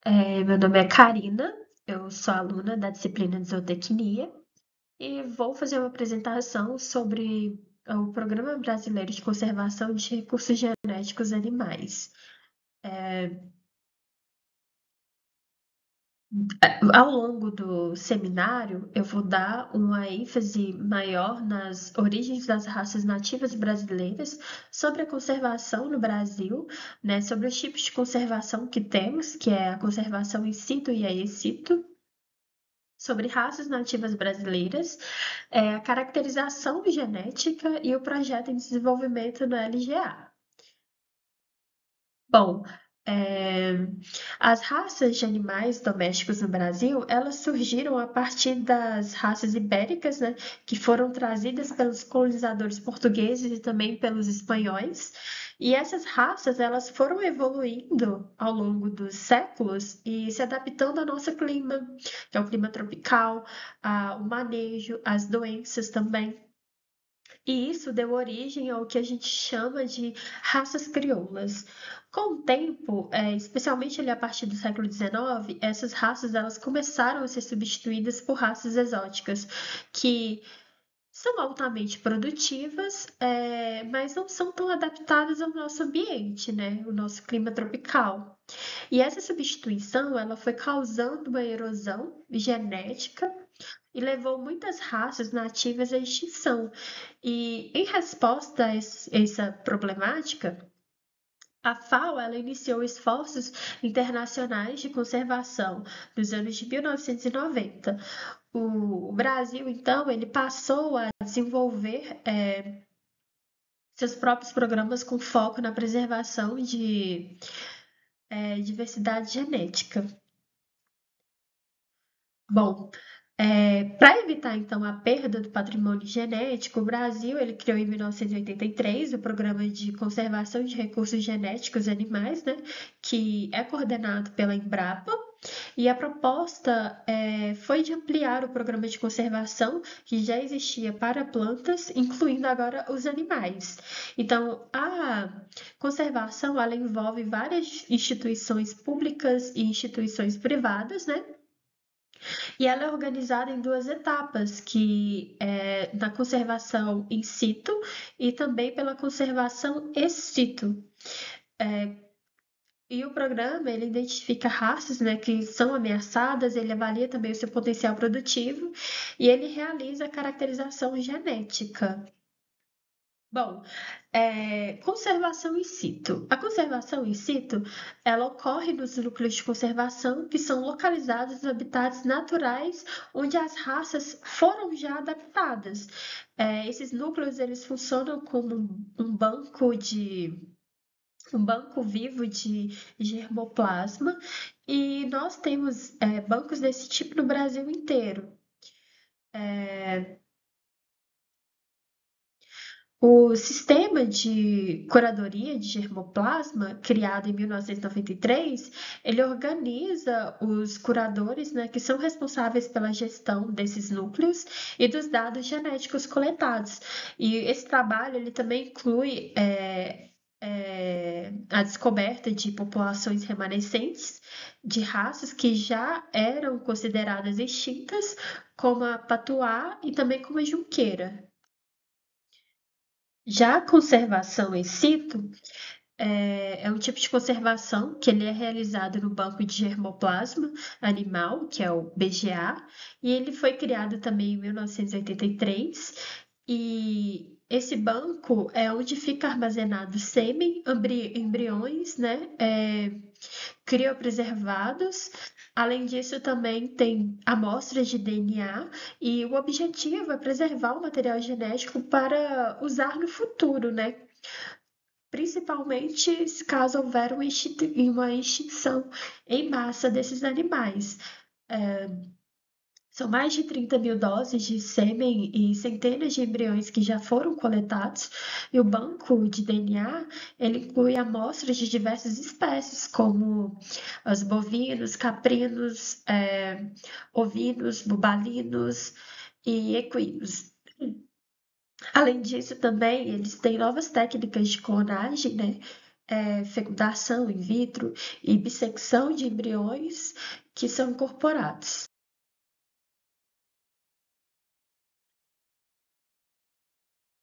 Meu nome é Karina, eu sou aluna da disciplina de zootecnia e vou fazer uma apresentação sobre o Programa Brasileiro de Conservação de Recursos Genéticos Animais. Ao longo do seminário, eu vou dar uma ênfase maior nas origens das raças nativas brasileiras, sobre a conservação no Brasil, né, sobre os tipos de conservação que temos, que é a conservação in situ e a ex situ, sobre raças nativas brasileiras, a caracterização genética e o projeto em desenvolvimento no LGA. Bom, as raças de animais domésticos no Brasil, elas surgiram a partir das raças ibéricas, né, que foram trazidas pelos colonizadores portugueses e também pelos espanhóis. E essas raças, elas foram evoluindo ao longo dos séculos e se adaptando ao nosso clima, que é o clima tropical, o manejo, as doenças também. E isso deu origem ao que a gente chama de raças crioulas. Com o tempo, especialmente ali a partir do século XIX, essas raças elas começaram a ser substituídas por raças exóticas, que são altamente produtivas, mas não são tão adaptadas ao nosso ambiente, né? O nosso clima tropical. E essa substituição, ela foi causando uma erosão genética e levou muitas raças nativas à extinção. E em resposta a essa problemática, a FAO ela iniciou esforços internacionais de conservação nos anos de 1990. O Brasil, então, ele passou a desenvolver seus próprios programas com foco na preservação de diversidade genética. Bom, para evitar então a perda do patrimônio genético, o Brasil ele criou em 1983 o Programa de Conservação de Recursos Genéticos Animais, né, que é coordenado pela Embrapa. E a proposta foi de ampliar o programa de conservação que já existia para plantas, incluindo agora os animais. Então, a conservação ela envolve várias instituições públicas e instituições privadas, né? E ela é organizada em duas etapas, que é na conservação in situ e também pela conservação ex situ. E o programa, ele identifica raças, né, que são ameaçadas, ele avalia também o seu potencial produtivo e ele realiza a caracterização genética. Bom, conservação in situ. A conservação in situ, ela ocorre nos núcleos de conservação que são localizados nos habitats naturais onde as raças foram já adaptadas. Esses núcleos, eles funcionam como um banco vivo de germoplasma e nós temos bancos desse tipo no Brasil inteiro. O sistema de curadoria de germoplasma, criado em 1993, ele organiza os curadores, né, que são responsáveis pela gestão desses núcleos e dos dados genéticos coletados. E esse trabalho ele também inclui a descoberta de populações remanescentes de raças que já eram consideradas extintas, como a patuá e também como a junqueira. Já a conservação in situ é um tipo de conservação que ele é realizado no banco de germoplasma animal, que é o BGA, e ele foi criado também em 1983, e esse banco é onde fica armazenado sêmen, embriões, né, criopreservados. Além disso, também tem amostras de DNA e o objetivo é preservar o material genético para usar no futuro, né? Principalmente caso houver uma extinção em massa desses animais. São mais de 30 mil doses de sêmen e centenas de embriões que já foram coletados, e o banco de DNA ele inclui amostras de diversas espécies, como os bovinos, caprinos, ovinos, bubalinos e equinos. Além disso, também eles têm novas técnicas de clonagem, né? fecundação in vitro e bissecção de embriões que são incorporados.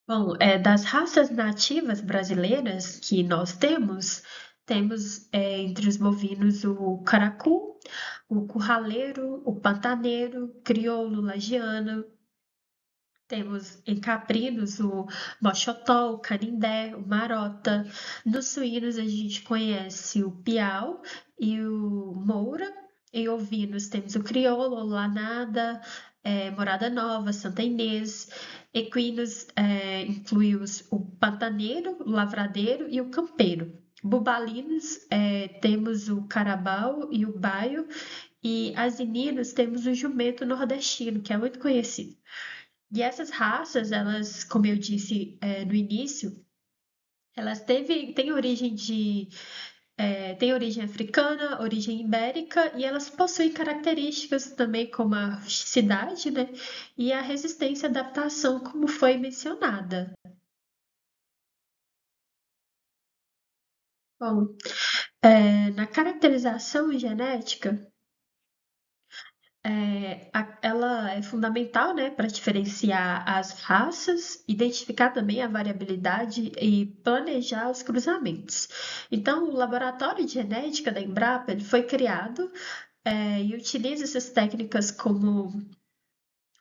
Bom, das raças nativas brasileiras que nós temos entre os bovinos o caracu, o curraleiro, o pantaneiro, crioulo, lagiano. Temos em caprinos o mochotó, o canindé, o marota. Nos suínos a gente conhece o piau e o moura. Em ovinos temos o crioulo, o lanada, morada nova, santa Inês. Equinos inclui o pantaneiro, o lavradeiro e o campeiro. Bubalinos temos o carabao e o baio. E asininos temos o jumento nordestino, que é muito conhecido. E essas raças, elas, como eu disse, no início, têm origem têm origem africana, origem ibérica, e elas possuem características também como a rusticidade, né? E a resistência à adaptação, como foi mencionada. Bom, na caracterização genética, ela é fundamental, né, para diferenciar as raças, identificar também a variabilidade e planejar os cruzamentos. Então, o laboratório de genética da Embrapa ele foi criado e utiliza essas técnicas como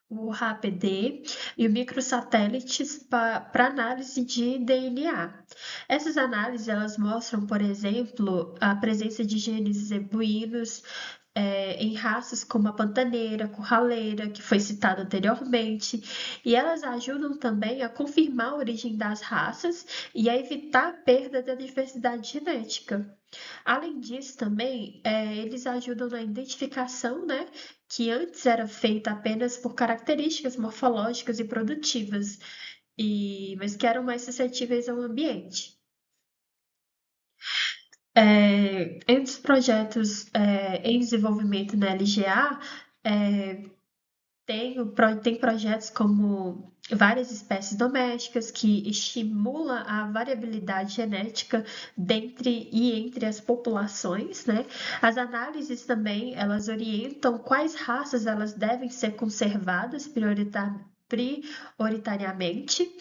o RAPD e o microsatélites para análise de DNA. Essas análises elas mostram, por exemplo, a presença de genes zebuínos em raças como a pantaneira, curraleira, que foi citado anteriormente, e elas ajudam também a confirmar a origem das raças e a evitar a perda da diversidade genética. Além disso, também, eles ajudam na identificação, né, que antes era feita apenas por características morfológicas e produtivas, mas que eram mais suscetíveis ao ambiente. Entre os projetos em desenvolvimento na LGA, é, tem projetos como várias espécies domésticas que estimulam a variabilidade genética dentre e entre as populações, né? As análises também, elas orientam quais raças elas devem ser conservadas prioritariamente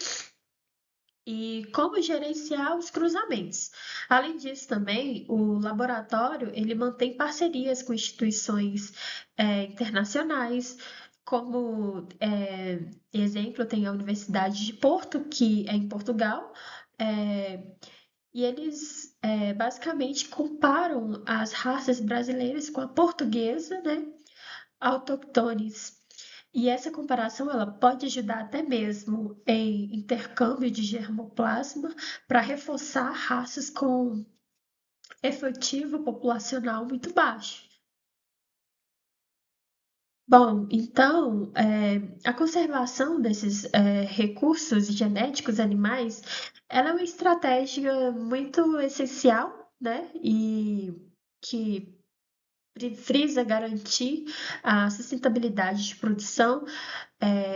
e como gerenciar os cruzamentos. Além disso, também o laboratório ele mantém parcerias com instituições internacionais, como exemplo tem a Universidade de Porto, que é em Portugal, e eles basicamente comparam as raças brasileiras com a portuguesa, né, autóctones. E essa comparação ela pode ajudar até mesmo em intercâmbio de germoplasma para reforçar raças com efetivo populacional muito baixo. Bom, então, a conservação desses recursos genéticos animais, ela é uma estratégia muito essencial, né? E que frisa garantir a sustentabilidade de produção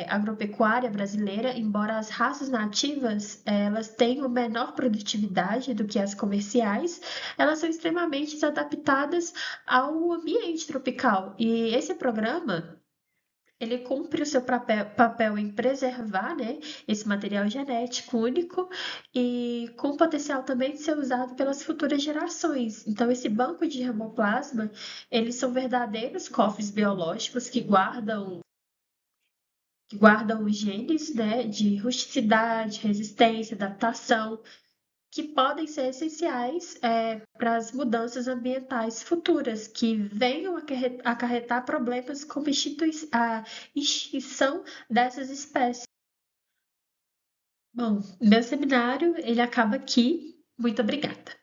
agropecuária brasileira, embora as raças nativas elas tenham menor produtividade do que as comerciais, elas são extremamente adaptadas ao ambiente tropical. E esse programa ele cumpre o seu papel em preservar, né, esse material genético único e com potencial também de ser usado pelas futuras gerações. Então, esse banco de germoplasma, eles são verdadeiros cofres biológicos que guardam os genes, né, de rusticidade, resistência, adaptação, que podem ser essenciais para as mudanças ambientais futuras, que venham acarretar problemas como a extinção dessas espécies. Bom, meu seminário ele acaba aqui. Muito obrigada.